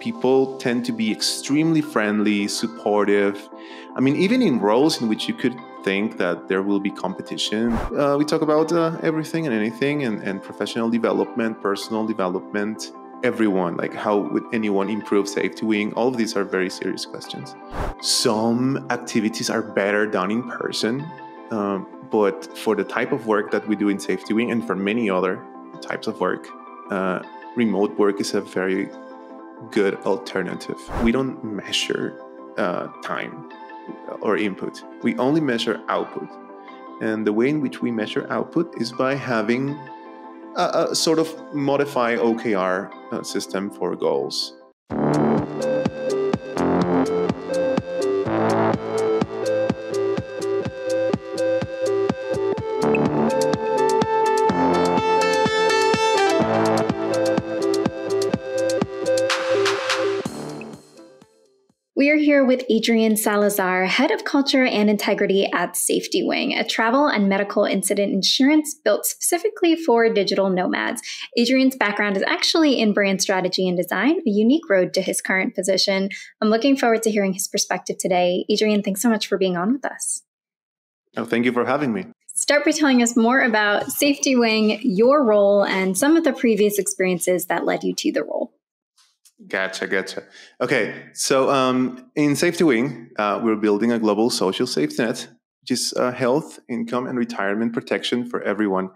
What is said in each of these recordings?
people tend to be extremely friendly, supportive. I mean, even in roles in which you could think that there will be competition, we talk about everything and anything, and professional development, personal development, everyone, like how would anyone improve SafetyWing? All of these are very serious questions. Some activities are better done in person, but for the type of work that we do in SafetyWing and for many other types of work, remote work is a very good alternative. We don't measure time or input. We only measure output. And the way in which we measure output is by having a sort of modify OKR system for goals. We are here with Adrian Salazar, Head of Culture and Integrity at SafetyWing, a travel and medical incident insurance built specifically for digital nomads. Adrian's background is actually in brand strategy and design, a unique road to his current position. I'm looking forward to hearing his perspective today. Adrian, thanks so much for being on with us. Oh, thank you for having me. Start by telling us more about SafetyWing, your role, and some of the previous experiences that led you to the role. Gotcha. Okay, so in SafetyWing, we're building a global social safety net, which is health, income, and retirement protection for everyone,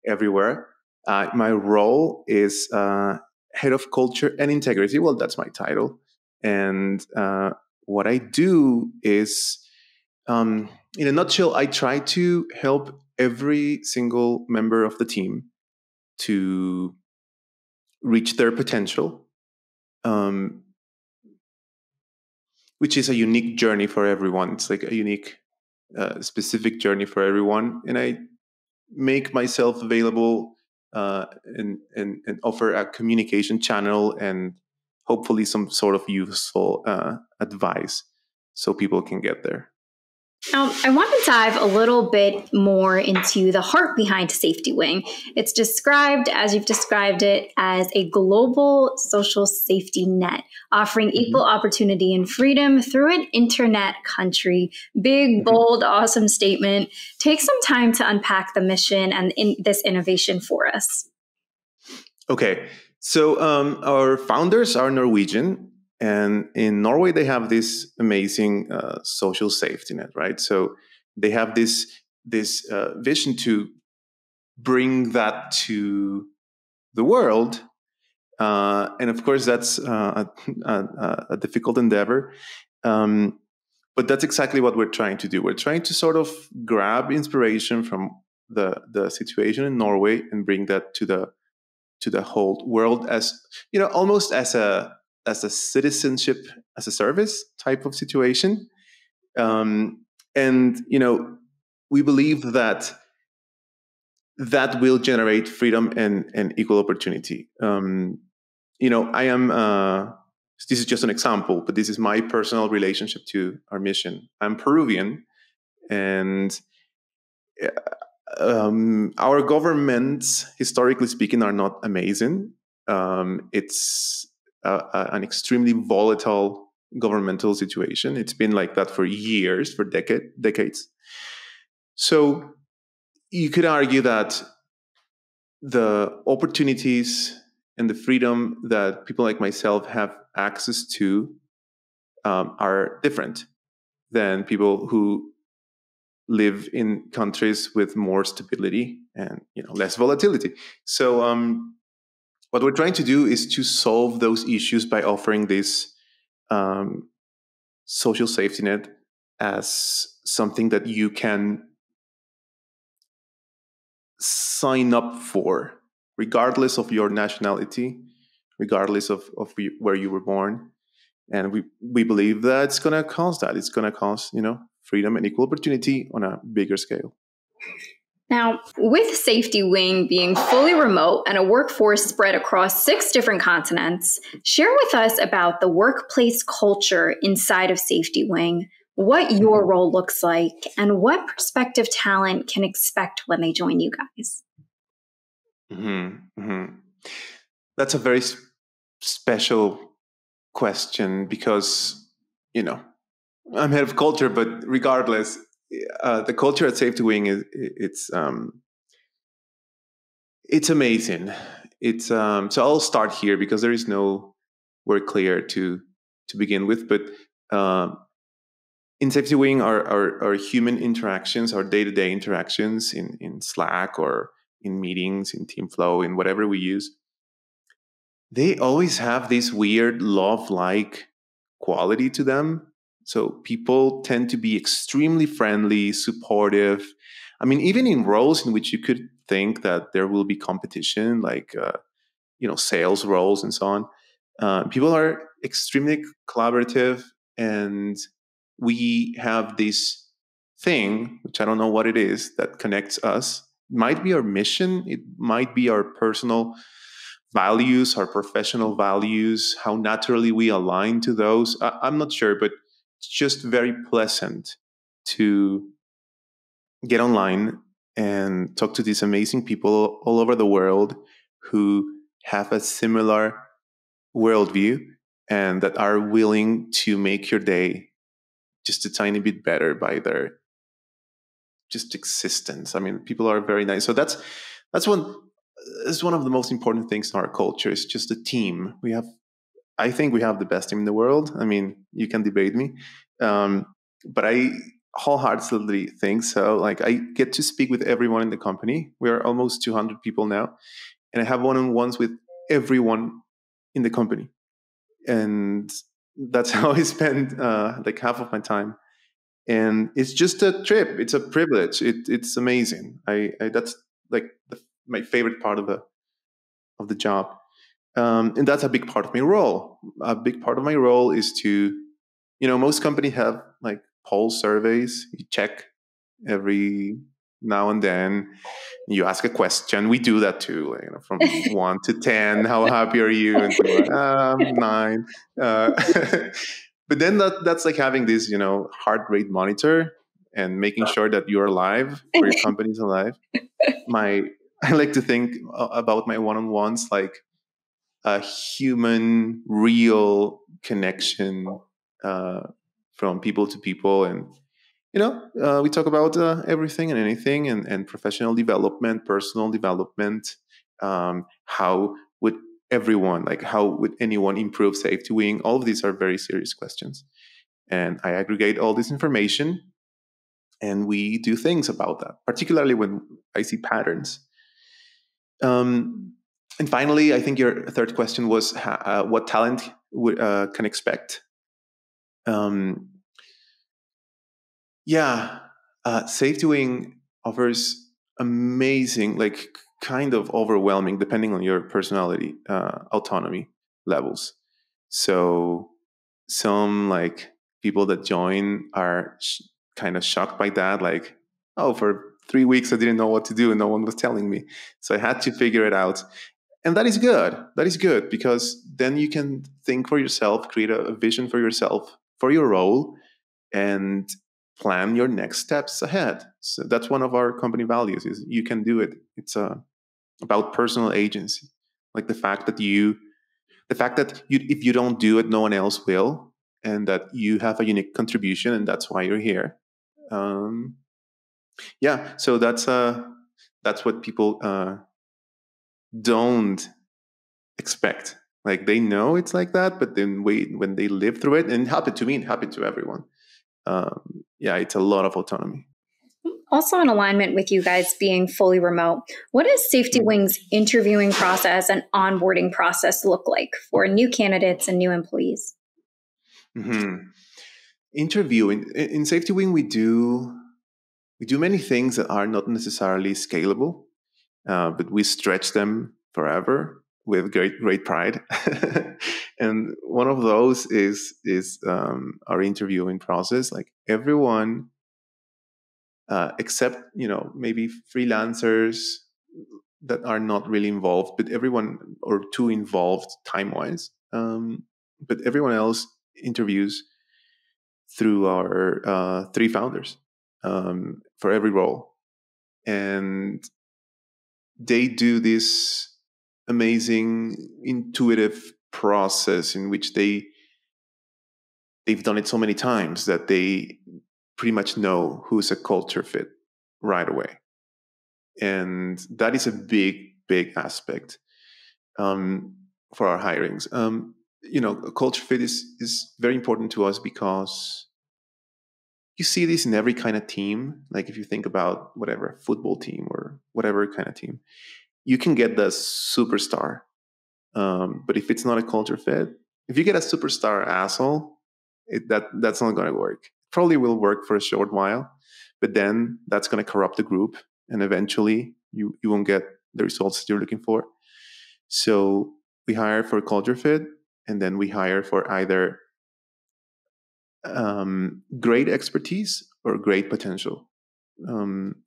everywhere. My role is Head of Culture and Integrity. Well, that's my title. And what I do is, in a nutshell, I try to help every single member of the team to reach their potential. Which is a unique journey for everyone. It's like a unique, specific journey for everyone. And I make myself available and offer a communication channel and hopefully some sort of useful advice so people can get there. Now, I want to dive a little bit more into the heart behind SafetyWing. It's described, as you've described it, as a global social safety net, offering equal opportunity and freedom through an internet country. Big, bold, awesome statement. Take some time to unpack the mission and this innovation for us. Okay, so our founders are Norwegian. And in Norway, they have this amazing social safety net, right? So they have this vision to bring that to the world. And of course, that's a difficult endeavor. But that's exactly what we're trying to do. We're trying to sort of grab inspiration from the situation in Norway and bring that to the whole world, as almost as a citizenship as a service type of situation. And, we believe that will generate freedom and equal opportunity. I am, this is just an example, but this is my personal relationship to our mission. I'm Peruvian, and our governments, historically speaking, are not amazing. It's an extremely volatile governmental situation. It's been like that for years, for decades. So you could argue that the opportunities and the freedom that people like myself have access to are different than people who live in countries with more stability and less volatility. So what we're trying to do is to solve those issues by offering this social safety net as something that you can sign up for, regardless of your nationality, regardless of where you were born. And we believe that it's going to cause that. It's going to cause, freedom and equal opportunity on a bigger scale. Now, with SafetyWing being fully remote and a workforce spread across 6 different continents, share with us about the workplace culture inside of SafetyWing, what your role looks like, and what prospective talent can expect when they join you guys. That's a very special question because, I'm head of culture, but regardless, the culture at SafetyWing it's amazing. So I'll start here because there is no word clear to begin with, but um, in SafetyWing, our human interactions, our day-to-day interactions in Slack or in meetings, in TeamFlow, in whatever we use, they always have this weird love-like quality to them. So people tend to be extremely friendly, supportive. I mean, even in roles in which you could think that there will be competition, like sales roles and so on, people are extremely collaborative, and we have this thing, which I don't know what it is, that connects us. It might be our mission, it might be our personal values, our professional values, how naturally we align to those. I'm not sure, but it's just very pleasant to get online and talk to these amazing people all over the world who have a similar worldview and that are willing to make your day just a tiny bit better by their just existence. I mean, people are very nice. So that's one is one of the most important things in our culture. It's just a team. I think we have the best team in the world. I mean, you can debate me, but I wholeheartedly think so. Like, I get to speak with everyone in the company. We are almost 200 people now, and I have one-on-ones with everyone in the company, and that's how I spend like half of my time. And it's just a trip. It's a privilege. It's amazing. I that's like my favorite part of the job. And that's a big part of my role. A big part of my role is to, most companies have like poll surveys. You check every now and then. You ask a question. We do that too. From 1 to 10, how happy are you? And people are like, 9. Uh, but then that's like having this, heart rate monitor and making sure that you're alive or your company's alive. I like to think about my one-on-ones like a human, real connection from people to people. And, we talk about everything and anything and professional development, personal development. How would how would anyone improve SafetyWing? All of these are very serious questions. And I aggregate all this information and we do things about that, particularly when I see patterns. And finally, I think your third question was what talent can expect. Um, yeah, SafetyWing offers amazing, like kind of overwhelming, depending on your personality, autonomy levels. So some like people that join are kind of shocked by that, like, oh, for 3 weeks I didn't know what to do and no one was telling me, so I had to figure it out. And that is good. That is good because then you can think for yourself, create a vision for yourself, for your role, and plan your next steps ahead. So that's one of our company values: is you can do it. It's about personal agency, like the fact that if you don't do it, no one else will, and that you have a unique contribution, and that's why you're here. Um, yeah, so that's what people don't expect. Like, they know it's like that, but then when they live through it, and it happened to me, it happened to everyone. Yeah, it's a lot of autonomy. Also, in alignment with you guys being fully remote, what does SafetyWing's interviewing process and onboarding process look like for new candidates and new employees? Mm-hmm. Interviewing in SafetyWing, we do many things that are not necessarily scalable, but we stretch them forever with great pride. And one of those is our interviewing process. Like, everyone, except maybe freelancers that are not really involved, but everyone, or too involved time wise. But everyone else interviews through our 3 founders for every role, and they do this amazing intuitive process in which they they've done it so many times that they pretty much know who's a culture fit right away. And that is a big aspect for our hirings. A culture fit is very important to us because you see this in every kind of team. Like if you think about whatever football team or whatever kind of team, you can get the superstar. But if it's not a culture fit, if you get a superstar asshole, that's not going to work. Probably will work for a short while, but then that's going to corrupt the group, and eventually you won't get the results you're looking for. So we hire for culture fit, and then we hire for either great expertise or great potential.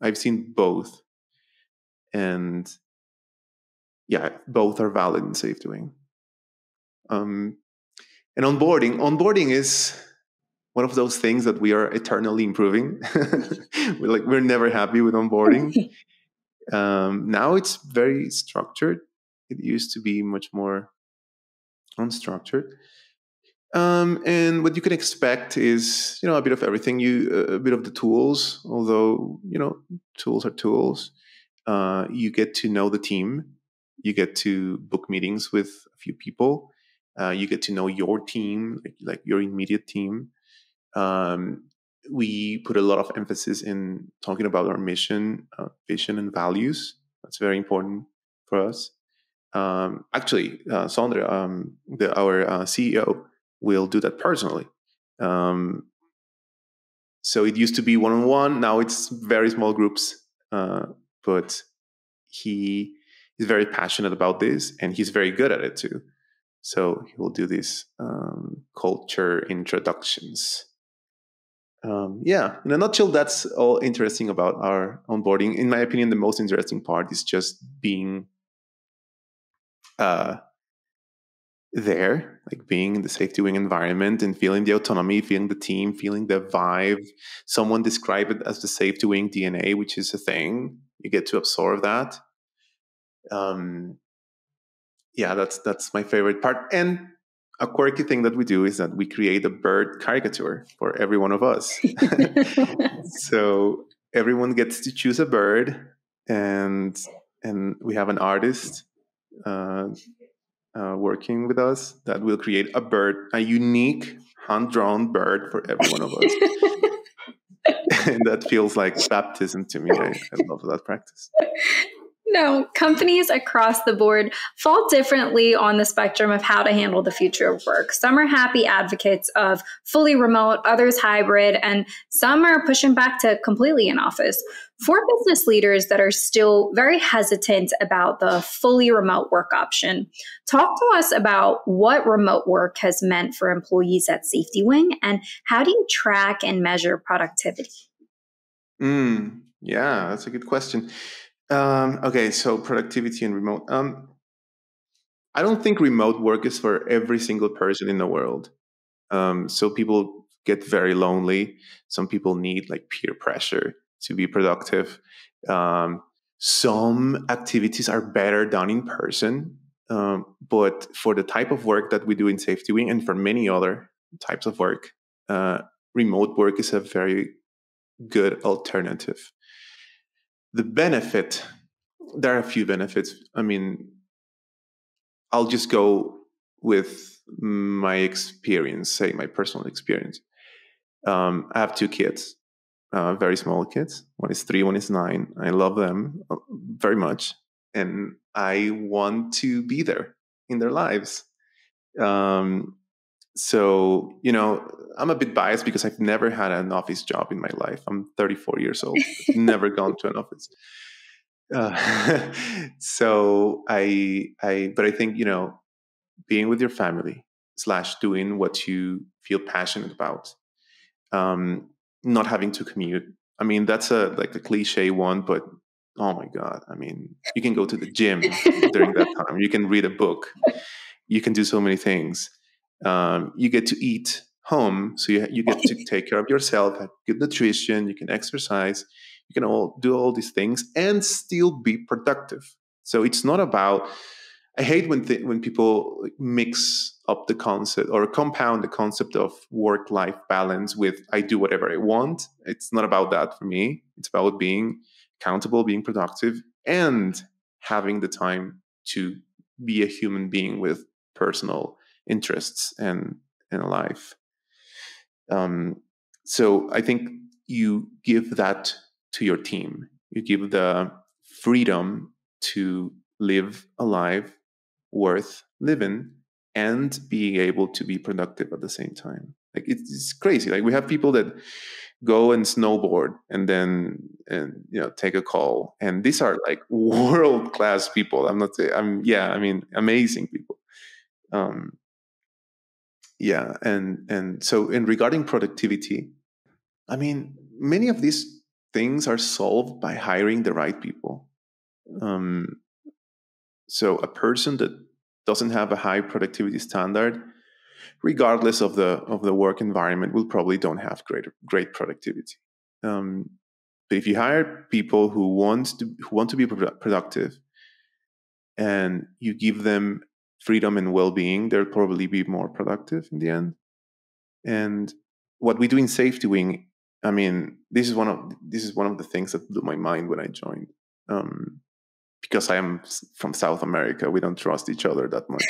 I've seen both, and yeah, both are valid in SafetyWing. And onboarding is one of those things that we are eternally improving. we're never happy with onboarding. Now it's very structured. It used to be much more unstructured. And what you can expect is, a bit of everything. A bit of the tools, although tools are tools. You get to know the team. You get to book meetings with a few people. You get to know your team, like your immediate team. We put a lot of emphasis in talking about our mission, vision, and values. That's very important for us. Actually, Sondra, our CEO, will do that personally. So it used to be one-on-one. Now it's very small groups. But he is very passionate about this, and he's very good at it too. So he will do these culture introductions. In a nutshell, that's all interesting about our onboarding. In my opinion, the most interesting part is just being there, like being in the SafetyWing environment and feeling the autonomy, feeling the team, feeling the vibe. Someone described it as the SafetyWing DNA, which is a thing. You get to absorb that. That's my favorite part. And a quirky thing that we do is that we create a bird caricature for every one of us. So everyone gets to choose a bird, and we have an artist working with us that will create a unique hand-drawn bird for every one of us. And that feels like baptism to me. I love that practice. No, companies across the board fall differently on the spectrum of how to handle the future of work. Some are happy advocates of fully remote, others hybrid, and some are pushing back to completely in office. For business leaders that are still very hesitant about the fully remote work option, talk to us about what remote work has meant for employees at SafetyWing, and how do you track and measure productivity? Yeah, that's a good question. Okay, so productivity and remote. I don't think remote work is for every single person in the world. So people get very lonely. Some people need like peer pressure to be productive. Some activities are better done in person. But for the type of work that we do in SafetyWing and for many other types of work, remote work is a very good alternative. The benefit, there are a few benefits. I mean, I'll just go with my experience, say my personal experience. I have two kids, very small kids. One is 3, one is 9. I love them very much. And I want to be there in their lives. So, I'm a bit biased because I've never had an office job in my life. I'm 34 years old. I've never gone to an office. So but I think, being with your family / doing what you feel passionate about, not having to commute. I mean, that's a cliche one, but oh my God. I mean, you can go to the gym during that time. You can read a book. You can do so many things. You get to eat home, so you get to take care of yourself, have good nutrition, you can exercise, you can do all these things and still be productive. So it's not about, I hate when people mix up the concept or compound the concept of work-life balance with I do whatever I want. It's not about that for me. It's about being accountable, being productive, and having the time to be a human being with personal interests and a life. So I think you give that to your team. You give the freedom to live a life worth living and being able to be productive at the same time. Like it's crazy. Like we have people that go and snowboard and then take a call, and these are like world class people. I'm not saying I mean amazing people. And so in regarding productivity, I mean, many of these things are solved by hiring the right people. So a person that doesn't have a high productivity standard, regardless of the work environment, will probably don't have great productivity. But if you hire people who want to be productive, and you give them freedom and well-being, they'll probably be more productive in the end. And what we do in SafetyWing, I mean, this is one of the things that blew my mind when I joined. Because I am from South America, we don't trust each other that much.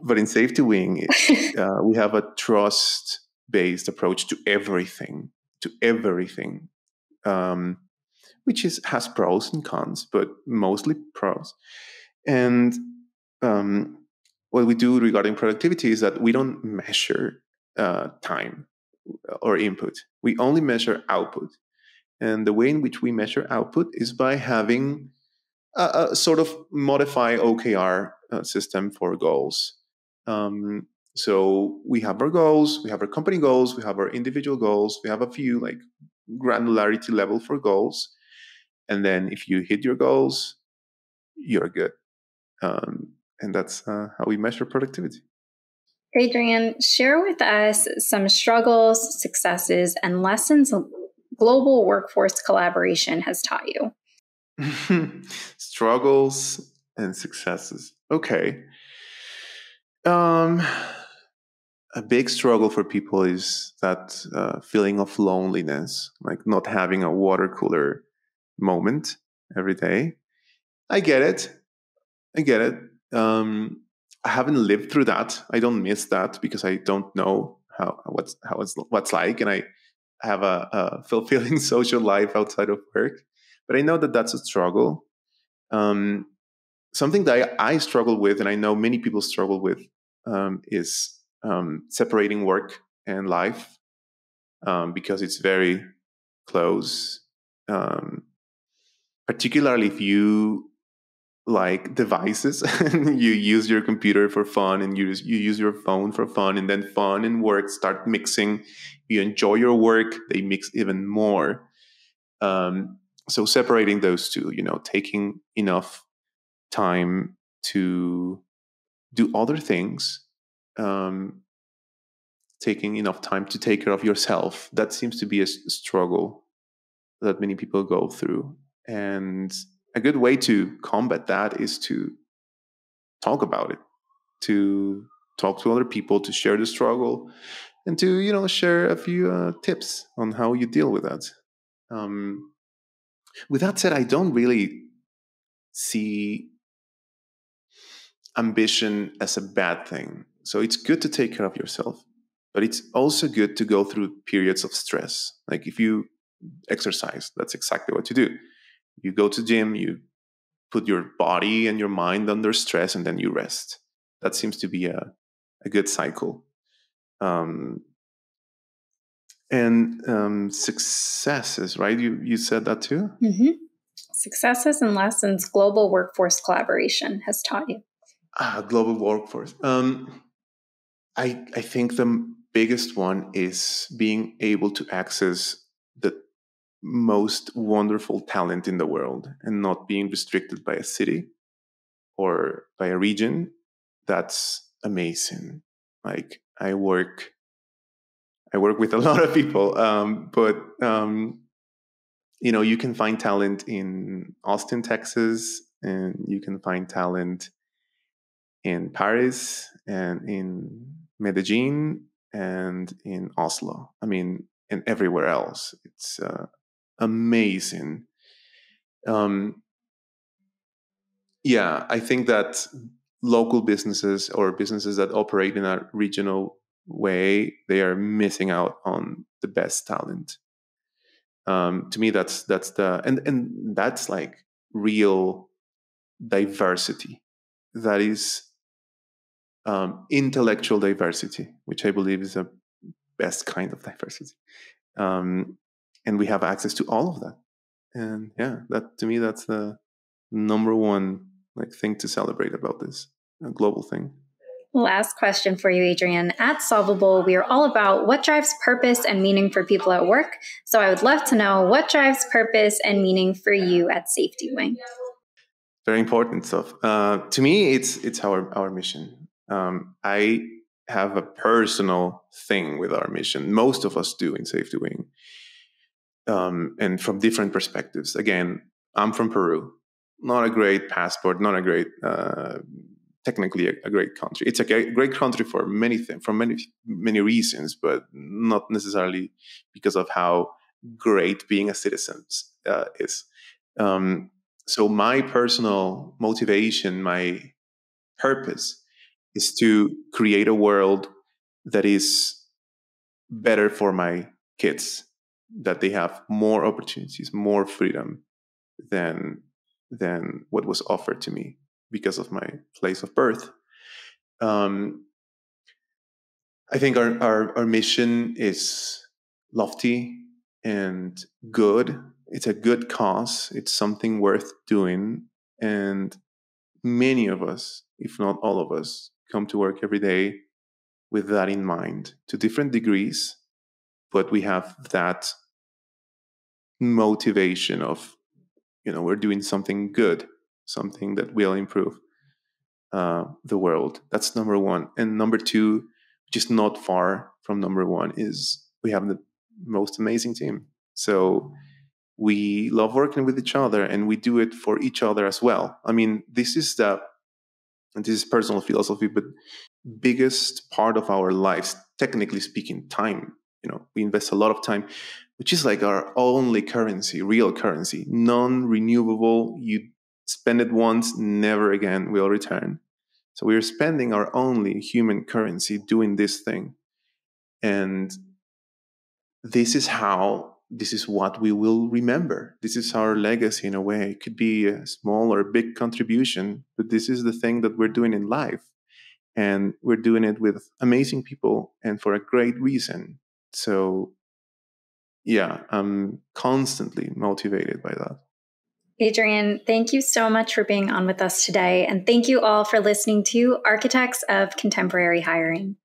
but in SafetyWing, we have a trust-based approach to everything, which has pros and cons, but mostly pros. And what we do regarding productivity is that we don't measure time or input. We only measure output. And the way in which we measure output is by having a sort of modified OKR system for goals. So we have our goals, we have our company goals, we have our individual goals, we have a few like granularity level for goals. And then if you hit your goals, you're good. And that's how we measure productivity. Adrian, share with us some struggles, successes, and lessons global workforce collaboration has taught you. Struggles and successes. Okay. A big struggle for people is that feeling of loneliness, like not having a water cooler moment every day. I get it. I haven't lived through that. I don't miss that because I don't know what's like, and I have a fulfilling social life outside of work. But I know that that's a struggle. Something that I struggle with, and I know many people struggle with, is separating work and life, because it's very close. Particularly if you like devices and you use your computer for fun and you use your phone for fun, and then fun and work start mixing. You enjoy your work, they mix even more. So separating those two, taking enough time to do other things, taking enough time to take care of yourself, that seems to be a struggle that many people go through. And a good way to combat that is to talk about it, to talk to other people, to share the struggle, and to share a few tips on how you deal with that. With that said, I don't really see ambition as a bad thing. So it's good to take care of yourself, but it's also good to go through periods of stress. Like if you exercise, that's exactly what you do. You go to gym, you put your body and your mind under stress, and then you rest. That seems to be a good cycle. And successes, right? You said that too? Mm-hmm. Successes and lessons global workforce collaboration has taught you. Global workforce. I think the biggest one is being able to access the most wonderful talent in the world and not being restricted by a city or by a region. That's amazing. Like I work with a lot of people, but you can find talent in Austin, Texas, and you can find talent in Paris and in Medellin and in Oslo. I mean, and everywhere else. It's amazing. Um, yeah, I think that local businesses or businesses that operate in a regional way, they are missing out on the best talent. To me, that's the and that's like real diversity. That is intellectual diversity, which I believe is the best kind of diversity. Um, and we have access to all of that. And yeah, that to me, that's the number one like thing to celebrate about this global thing. Last question for you, Adrian. At Solvable, we are all about what drives purpose and meaning for people at work. So I would love to know what drives purpose and meaning for you at SafetyWing. Very important stuff. To me, it's our mission. I have a personal thing with our mission. Most of us do in SafetyWing, and from different perspectives. Again, I'm from Peru. Not a great passport. Not a great, technically a great country. It's a great country for many things, for many reasons, but not necessarily because of how great being a citizen is. So my personal motivation, my purpose is to create a world that is better for my kids, that they have more opportunities, more freedom than what was offered to me because of my place of birth. Um, I think our mission is lofty and good. It's a good cause. It's something worth doing. And many of us, if not all of us, come to work every day with that in mind to different degrees, but we have that motivation of, we're doing something good, something that will improve the world. That's number one. And number two, which is not far from number one, is we have the most amazing team. So we love working with each other and we do it for each other as well. I mean, this is personal philosophy, but biggest part of our lives, technically speaking, time. We invest a lot of time, which is like our only currency, real currency, non-renewable. You spend it once, never again will return. So we are spending our only human currency doing this thing. And this is what we will remember. This is our legacy in a way. It could be a small or a big contribution, but this is the thing that we're doing in life. And we're doing it with amazing people and for a great reason. So yeah, I'm constantly motivated by that. Adrian, thank you so much for being on with us today. And thank you all for listening to Architects of Contemporary Hiring.